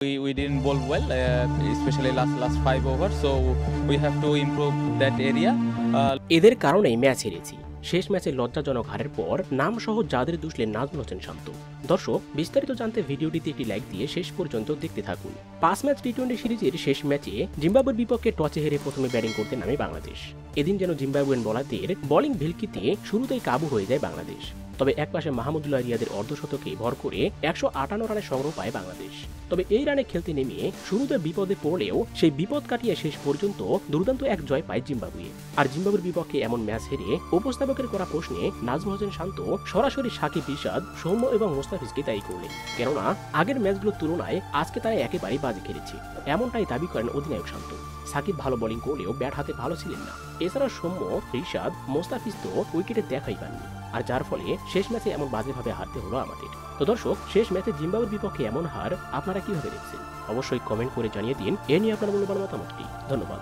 We didn't bowl well, especially last 5 overs. So we have to improve that area. এদের কারণেই match হেরেছি। শেষ ম্যাচে লজ্জাজনক হারের পর নাম সহ যাদের দুষলেন নাজমুল হোসেন শান্ত। দর্শক, বিস্তারিত জানতে ভিডিওটিতে একটি লাইক দিয়ে শেষ পর্যন্ত দেখতে থাকুন। 5 ম্যাচ টি-20 সিরিজের শেষ ম্যাচে জিম্বাবুয়ের বিপক্ষে টসে হেরে প্রথমে ব্যাটিং করতে নামে বাংলাদেশ। এদিন যেন জিম্বাবুয়েন বোলারদের বোলিং ভেলকিতে শুরুতেই কাবু হয়ে যায় বাংলাদেশ। তবে একপাশে মাহমুদুল্লাহ রিয়াদের অর্ধশতকে ভর করে 158 রানের সংগ্রহ পায় বাংলাদেশ। তবে এই রানে খেলতে নেমে শুরুতে বিপদে পড়লেও সেই বিপদ কাটিয়ে শেষ পর্যন্ত দুর্দান্ত এক জয় পায় জিম্বাবুয়ে। আর জিম্বাবুয়ের বিপক্ষে এমন ম্যাচ হেরে উপস্থাপকের করা প্রশ্নে নাজমুল হোসেন শান্ত সরাসরি সাকিব, রিশাদ, সৌম্য এবং মোস্তাফিজকে দায়ী করলেন। কেননা আগের ম্যাচগুলোর তুলনায় আজকে তারা একেবারেই বাজে খেলেছে, এমনটাই দাবি করেন অধিনায়ক শান্ত। সাকিব ভালো বোলিং করলেও ব্যাট হাতে ভালো ছিলেন না। এছাড়া সৌম্য, রিশাদ, মোস্তাফিজ তো উইকেটে দেখাই পাননি, আর যার ফলে শেষ ম্যাচে এমন বাজেভাবে হারতে হলো আমাদের। তো দর্শক, শেষ ম্যাচে জিম্বাবুয়ের বিপক্ষে এমন হার আপনারা কিভাবে দেখছেন অবশ্যই কমেন্ট করে জানিয়ে দিন। এ নিয়ে আপনার মূল্যবান মতামতটি। ধন্যবাদ।